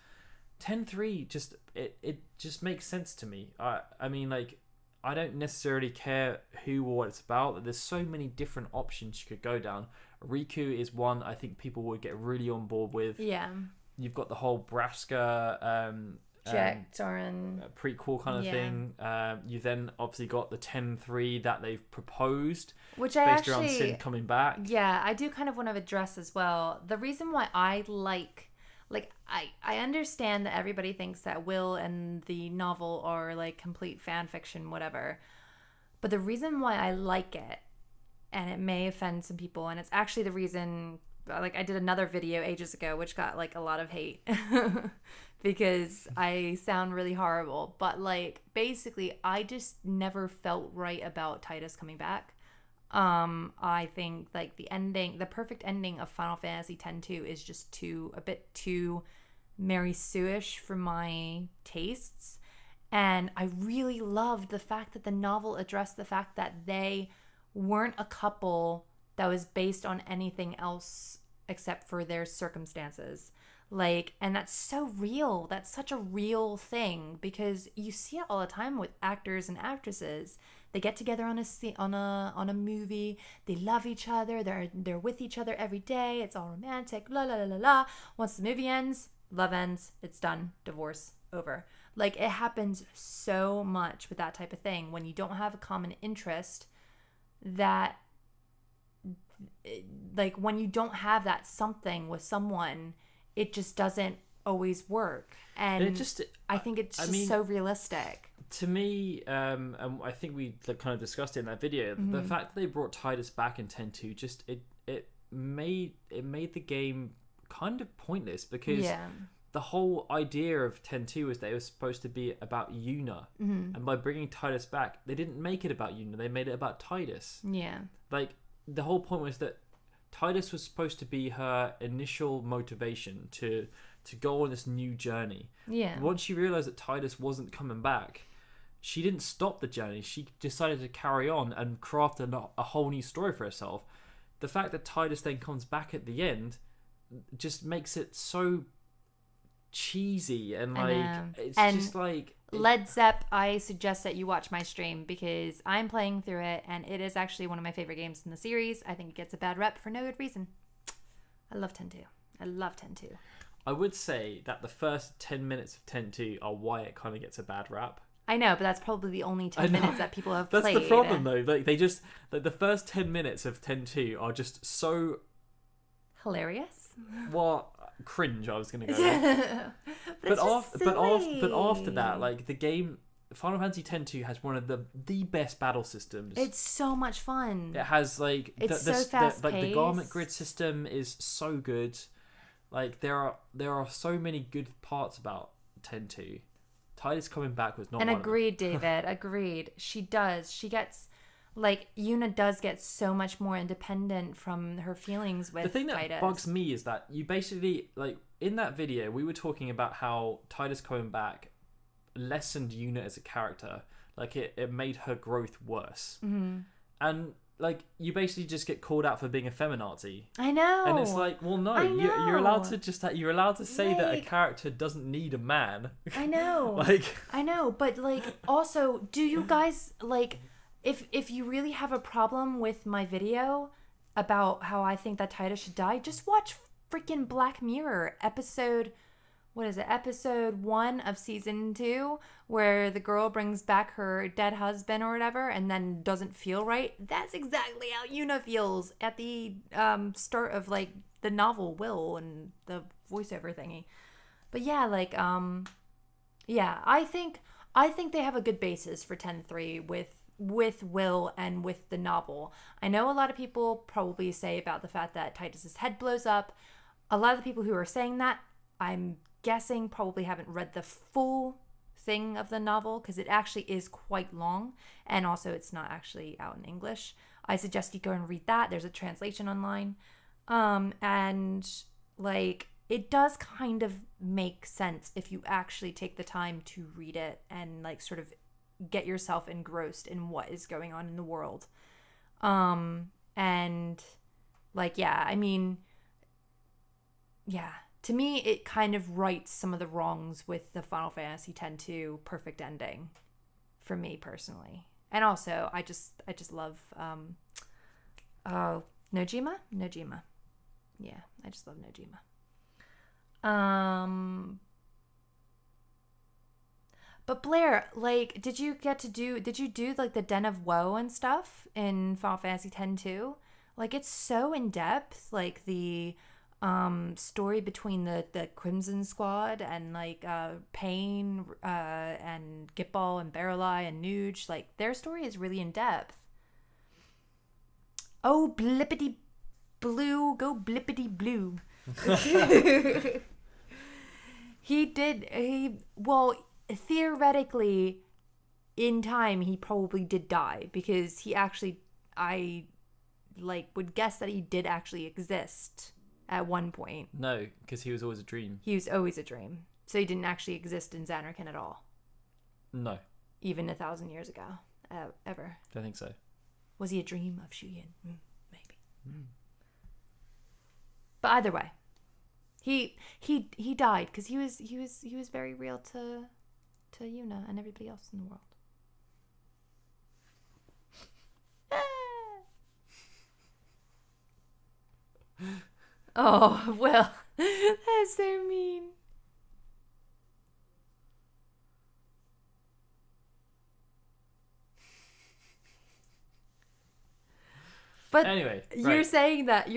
10.3 just it just makes sense to me. I mean, like, I don't necessarily care who or what it's about. There's so many different options you could go down. Riku is one I think people would get really on board with. Yeah. You've got the whole Braska Jack Doran prequel kind of thing. You then obviously got the 10.3 that they've proposed, which based around Sin coming back. Yeah, I do kind of want to address as well. The reason why I I understand that everybody thinks that Will and the novel are like complete fan fiction, whatever. But the reason why I like it, and it may offend some people, and it's actually the reason, like, I did another video ages ago which got like a lot of hate because I sound really horrible. But like, basically, I just never felt right about Titus coming back. I think like the perfect ending of Final Fantasy X-2 is just a bit too Mary Sue-ish for my tastes. And I really loved the fact that the novel addressed the fact that they weren't a couple that was based on anything else except for their circumstances. Like, and that's so real. That's such a real thing because you see it all the time with actors and actresses. They get together on a movie. They love each other. They're with each other every day. It's all romantic. La la la la la. Once the movie ends, love ends. It's done. Divorce over. Like, it happens so much with that type of thing when you don't have a common interest. That, like, when you don't have that something with someone, it just doesn't always work. And I think it's just so realistic. To me, and I think we kind of discussed it in that video, the fact that they brought Tidus back in 10.2 just it made the game kind of pointless because the whole idea of 10.2 was that it was supposed to be about Yuna, and by bringing Tidus back, they didn't make it about Yuna; they made it about Tidus. Yeah, like the whole point was that Tidus was supposed to be her initial motivation to go on this new journey. Yeah. Once she realized that Tidus wasn't coming back, she didn't stop the journey. She decided to carry on and craft a whole new story for herself. The fact that Tidus then comes back at the end just makes it so cheesy and just like Led Zepp. I suggest that you watch my stream because I'm playing through it and it is actually one of my favorite games in the series. I think it gets a bad rep for no good reason. I love 10.2. I love 10.2. I would say that the first 10 minutes of 10.2 are why it kind of gets a bad rap. I know, but that's probably the only 10 minutes that people have played. That's the problem, though. Like, they just... Like, the first 10 minutes of 10.2 are just so... hilarious? Well, cringe, I was going to go with. but after that, like, the game... Final Fantasy X-2 has one of the best battle systems. It's so much fun. It has, like... It's so fast-paced. Like, the garment grid system is so good. Like, there are so many good parts about 10.2. Tidus coming back was not. And agreed, David. Agreed. She does. She gets, like, Yuna does get so much more independent from her feelings with Tidus. The thing that bugs me is that you basically, like, in that video, we were talking about how Tidus coming back lessened Yuna as a character. Like, it made her growth worse. Mm-hmm. And, like, you basically just get called out for being a feminazi. I know. And it's like, well, no, you're allowed to just you're allowed to say that a character doesn't need a man. I know. I know, but like, also, do you guys like, if you really have a problem with my video about how I think that Tidus should die, just watch freaking Black Mirror episode 1 of season 2, where the girl brings back her dead husband or whatever and then doesn't feel right. That's exactly how Yuna feels at the start of, like, the novel Will and the voiceover thingy. But yeah, like, yeah, I think they have a good basis for 10.3 with Will and with the novel. I know a lot of people probably say about the fact that Tidus's head blows up. A lot of the people who are saying that, I'm guessing, probably haven't read the full thing of the novel because it actually is quite long, and also it's not actually out in English. I suggest you go and read that. There's a translation online, and like, it does kind of make sense if you actually take the time to read it and, like, sort of get yourself engrossed in what is going on in the world. And, like, yeah, I mean, yeah, to me, it kind of rights some of the wrongs with the Final Fantasy X-2 perfect ending, for me personally. And also, I just love, Nojima? Yeah, I just love Nojima. But Blair, like, did you do like the Den of Woe and stuff in Final Fantasy X-2? Like, it's so in depth, like the story between the Crimson Squad and, like, Pain and Gitball and Baralai and Nuge. Like, their story is really in depth. Oh, blippity blue, go blippity blue. Well, theoretically, in time, he probably did die because he actually, I, like, would guess that he did actually exist at one point. No, because he was always a dream. He was always a dream. So he didn't actually exist in Zanarkand at all. No, even 1,000 years ago, ever. don't think so. Was he a dream of Shu Yin? Maybe. But either way, he died because he was very real to Yuna and everybody else in the world. Oh, well, that's so mean. But Anyway, you're saying that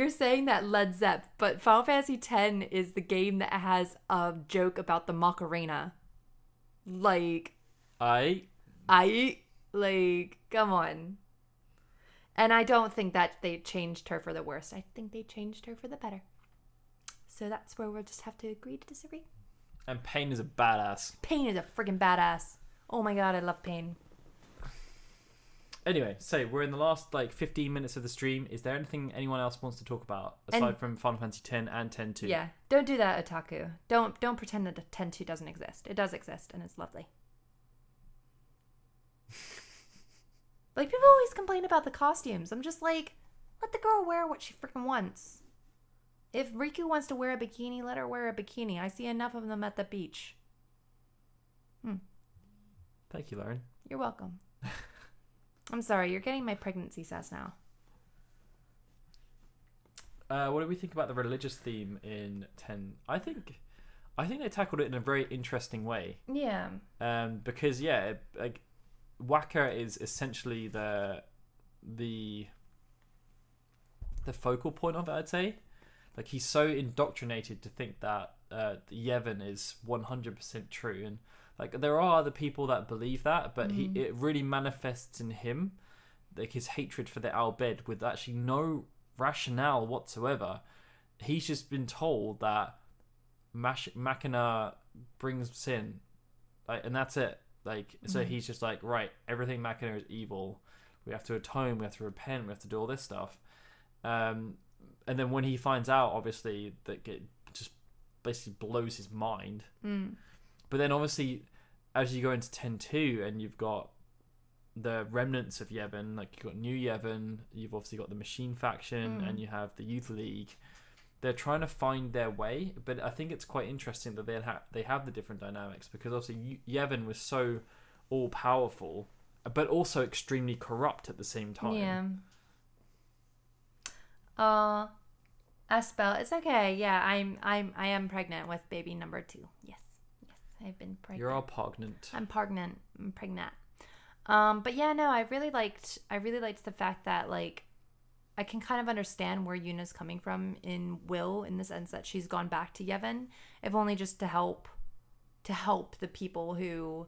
Led Zepp, but Final Fantasy X is the game that has a joke about the Macarena. Like, I come on. And I don't think that they changed her for the worse. I think they changed her for the better. So that's where we'll just have to agree to disagree. And Pain is a badass. Pain is a freaking badass. Oh my god, I love Pain. Anyway, so we're in the last 15 minutes of the stream. Is there anything anyone else wants to talk about aside from Final Fantasy X and X-2? Yeah, don't do that, Otaku. Don't pretend that X-2 doesn't exist. It does exist, and it's lovely. People always complain about the costumes. I'm just like, let the girl wear what she freaking wants. If Riku wants to wear a bikini, let her wear a bikini. I see enough of them at the beach. Thank you, Lauren. You're welcome. I'm sorry, you're getting my pregnancy sass now. What do we think about the religious theme in 10? I think they tackled it in a very interesting way. Yeah. Because Wakka is essentially the focal point of it, I'd say. He's so indoctrinated to think that Yevon is 100% true, and there are other people that believe that, but it really manifests in him, his hatred for the Al Bhed with actually no rationale whatsoever. He's just been told that Machina brings sin, and that's it. So he's just right, everything Machina is evil. We have to atone, we have to repent, we have to do all this stuff. And then when he finds out, obviously, that it just basically blows his mind. But then obviously, as you go into 10-2 and you've got the remnants of Yevon, you've got New Yevon, you've obviously got the Machine faction, and you have the Youth League. They're trying to find their way, but I think it's quite interesting that they have the different dynamics, because obviously Yevon was so all-powerful, but also extremely corrupt at the same time. Yeah. Aspel, it's okay. Yeah, I am pregnant with baby number 2. Yes, I've been pregnant. You're all pregnant. I'm pregnant. But yeah, no, I really liked the fact that I can kind of understand where Yuna's coming from in Will, in the sense that she's gone back to Yevon, if only just to help the people who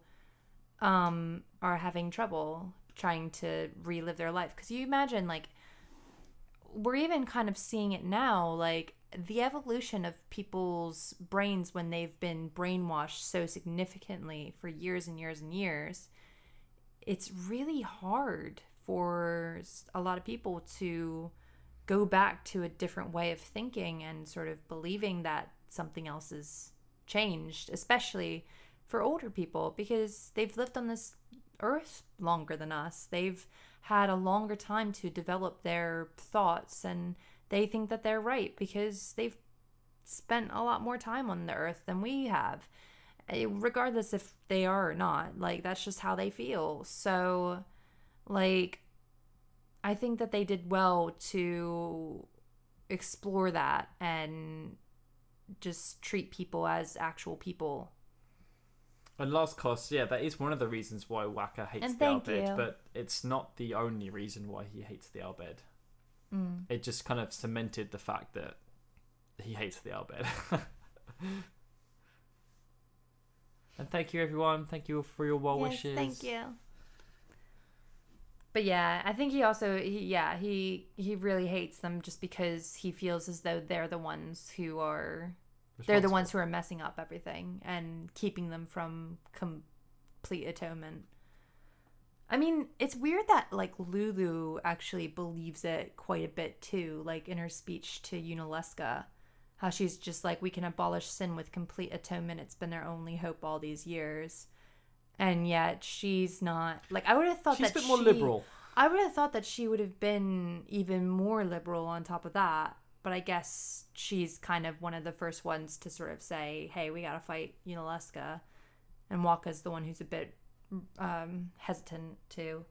are having trouble trying to relive their life. Because you imagine, we're even kind of seeing it now, the evolution of people's brains when they've been brainwashed so significantly for years and years and years. It's really hard for a lot of people to go back to a different way of thinking and sort of believing that something else has changed, especially for older people, because they've lived on this earth longer than us. They've had a longer time to develop their thoughts, and they think that they're right because they've spent a lot more time on the earth than we have, regardless if they are or not. That's just how they feel. So I think that they did well to explore that and just treat people as actual people. And Last Cost, yeah, that is one of the reasons why Wakka hates the Al Bhed, but it's not the only reason why he hates the Al Bhed. It just kind of cemented the fact that he hates the Al Bhed. And thank you, everyone. Thank you for your well wishes. Thank you. But yeah, I think he also, he really hates them just because he feels as though they're the ones who are messing up everything and keeping them from complete atonement. I mean, it's weird that Lulu actually believes it quite a bit too, in her speech to Yunalesca, how she's just we can abolish sin with complete atonement. It's been our only hope all these years. and yet she's not. Like, I would have thought She's that a bit more liberal. I would have thought that she would have been even more liberal on top of that. But I guess she's kind of one of the first ones to sort of say, hey, we got to fight Yunalesca. And Waka's the one who's a bit hesitant too.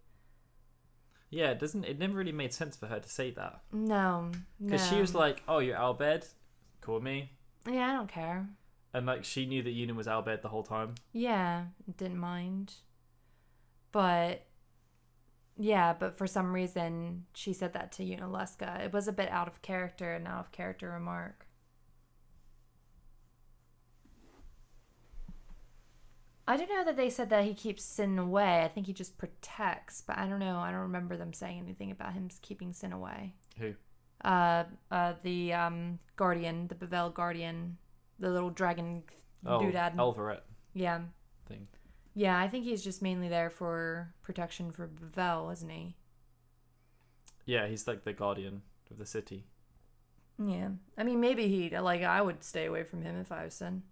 Yeah, it never really made sense for her to say that. No. Because she was like, oh, you're Albed? Call me. Yeah, I don't care. And like she knew that Yuna was Albed the whole time. Yeah, didn't mind. But yeah, but for some reason she said that to Yunalesca. It was a bit out of character, an out of character remark. I don't know that they said that he keeps Sin away. I think he just protects, but I don't know. I don't remember them saying anything about him keeping Sin away. Who? The Guardian, the Bevel Guardian, the little dragon doodad. Elvaret. Yeah. Thing. Yeah, I think he's just mainly there for protection for Bevel, isn't he? Yeah, he's like the guardian of the city. Yeah. I mean, maybe I would stay away from him if I was Sin.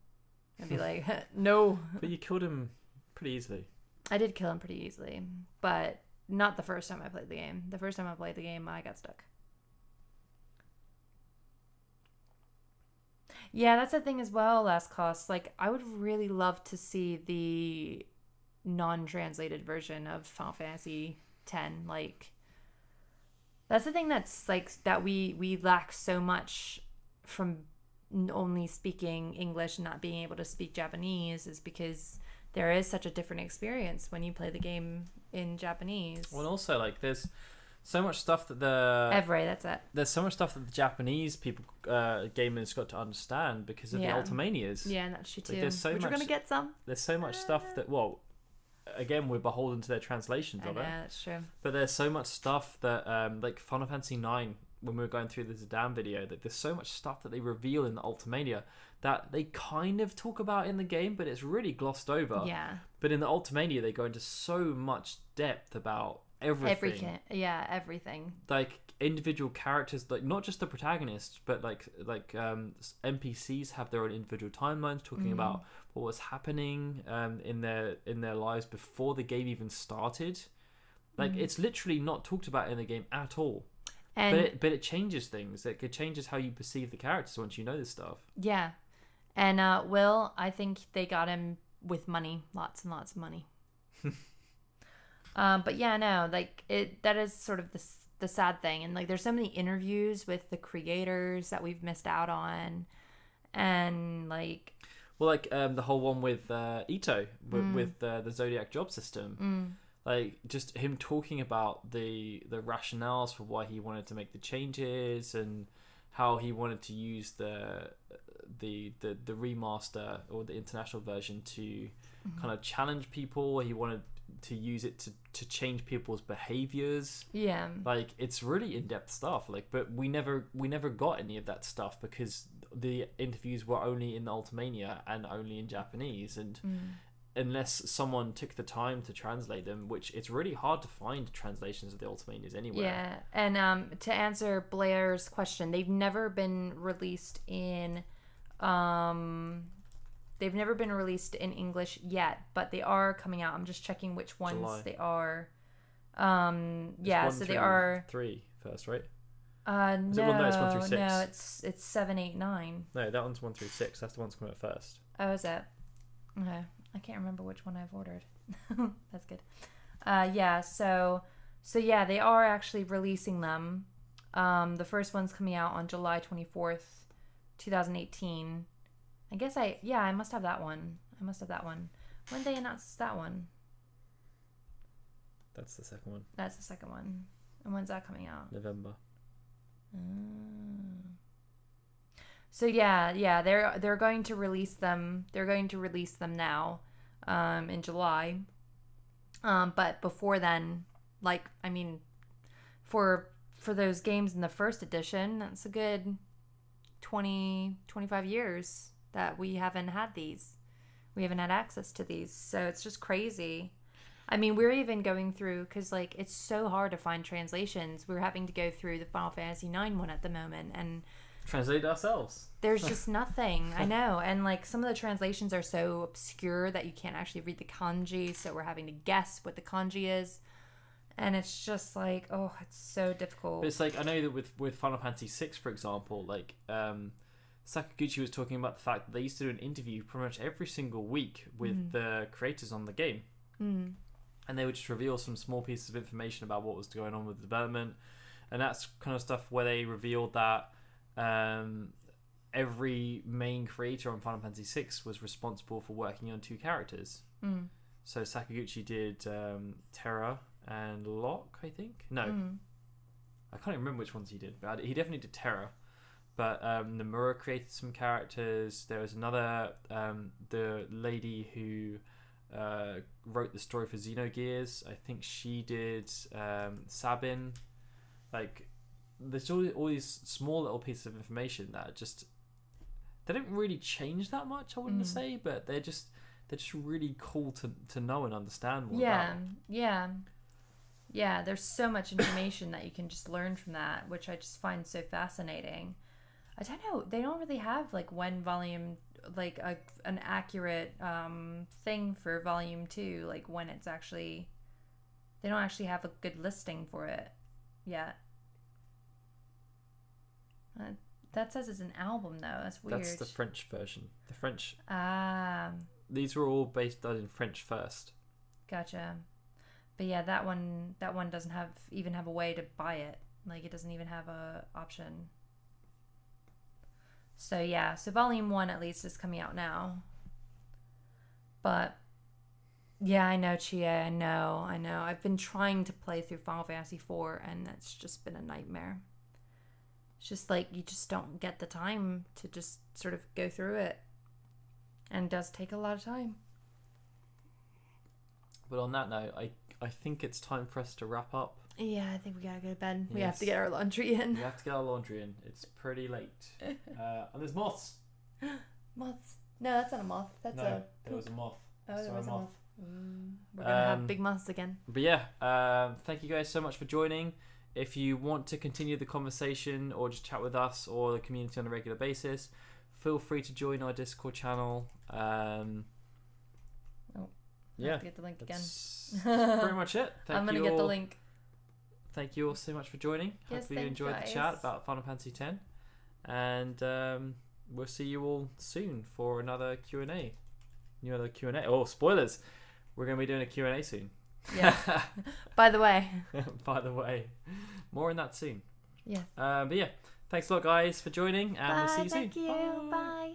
I'd be like, no. But you killed him pretty easily. I did kill him pretty easily, but not the first time I played the game. The first time I played the game, I got stuck. Yeah, that's the thing as well, Last Cost. Like, I would really love to see the non-translated version of Final Fantasy X. Like, that's the thing that's, like, that we lack so much from only speaking English and not being able to speak Japanese, is because there is such a different experience when you play the game in Japanese. Well, and also, like, there's so much stuff that that's it. There's so much stuff that the Japanese people, gamers, got to understand because of the Ultimanias. Yeah, and that's true too. Like, there's so Which much, we're gonna get some. There's so much stuff that, well, again, we're beholden to their translations of it. Yeah, that's true. But there's so much stuff that, like Final Fantasy IX, when we were going through the Zidane video, that there's so much stuff that they reveal in the Ultimania that they kind of talk about in the game, but it's really glossed over. Yeah. But in the Ultimania, they go into so much depth about everything. Everything. Like individual characters, like not just the protagonists, but like NPCs have their own individual timelines, talking about what was happening in their lives before the game even started. Like it's literally not talked about in the game at all. And but it changes things. Like, it changes how you perceive the characters once you know this stuff. Yeah. And Will, I think they got him with money, lots and lots of money. But yeah, no, like that is sort of the sad thing. And like there's so many interviews with the creators that we've missed out on. And like, well, like the whole one with Ito with the Zodiac job system. Like just him talking about the rationales for why he wanted to make the changes and how he wanted to use the remaster or the international version to kind of challenge people. He wanted to use it to change people's behaviors. Yeah, like it's really in-depth stuff. Like, but we never got any of that stuff because the interviews were only in the Ultimania and only in Japanese, and unless someone took the time to translate them, which it's really hard to find translations of the Ultimanias anywhere. Yeah, and to answer Blair's question, they've never been released in English yet, but they are coming out. I'm just checking which ones July. They are. So they are 3 first, right? No, it's 1 through 6. No, it's 7, 8, 9. No, that one's 1 through 6. That's the one's coming out first. Oh, is it? Okay. I can't remember which one I've ordered. That's good. So yeah, they are actually releasing them. The first one's coming out on July 24th, 2018. I guess I must have that one. When did they announce that one? That's the second one. That's the second one. And when's that coming out? November. So yeah, they're going to release them. They're going to release them now, in July. But before then, like, I mean, for those games in the first edition, that's a good 20, 25 years that we haven't had these. We haven't had access to these. So it's just crazy. I mean, we're even going through, because, like, it's so hard to find translations. We're having to go through the Final Fantasy IX one at the moment, and Translate ourselves. There's just nothing. I know. And like some of the translations are so obscure that you can't actually read the kanji, so we're having to guess what the kanji is. And it's just like, oh, it's so difficult. But it's like, I know that with Final Fantasy VI, for example, like Sakaguchi was talking about the fact that they used to do an interview pretty much every single week with the creators on the game. Mm. And they would just reveal some small pieces of information about what was going on with the development. And that's kind of stuff where they revealed that every main creator on Final Fantasy VI was responsible for working on 2 characters. Mm. So Sakaguchi did Terra and Locke, I think. No, I can't even remember which ones he did, but he definitely did Terra. But Nomura created some characters. There was another, the lady who wrote the story for Xenogears. I think she did Sabin. Like, there's all these small little pieces of information that just, they don't really change that much, I wouldn't say, but they're just really cool to know and understand more about. Yeah, there's so much information that you can just learn from that, which I just find so fascinating. I don't know, they don't really have like one volume, like an accurate thing for volume 2, like when it's actually, they don't actually have a good listing for it yet. That says it's an album though. That's weird. That's the French version. The French. These were all based on in French first. Gotcha. But yeah, that one doesn't even have a way to buy it. Like it doesn't even have a option. So yeah, so volume 1 at least is coming out now. But yeah, I know, Chia. I know. I've been trying to play through Final Fantasy IV, and it's just been a nightmare. It's just like you just don't get the time to just sort of go through it. And it does take a lot of time. But on that note, I think it's time for us to wrap up. Yeah, I think we gotta go to bed. Yes. We have to get our laundry in. We have to get our laundry in. It's pretty late. And there's moths. Moths. No, that's not a moth. That's there was a moth. Oh, there was a moth. We're gonna have big moths again. But yeah, thank you guys so much for joining. If you want to continue the conversation or just chat with us or the community on a regular basis, feel free to join our Discord channel. I have to get the link again. That's pretty much it. I'm gonna get the link. Thank you all so much for joining. Yes, Hopefully you enjoyed the chat about Final Fantasy X. And we'll see you all soon for another Q&A. Oh, spoilers! We're going to be doing a Q&A soon. Yeah. By the way. More on that soon. Yeah. But yeah, thanks a lot, guys, for joining, and we'll see you soon. Thank you. Bye.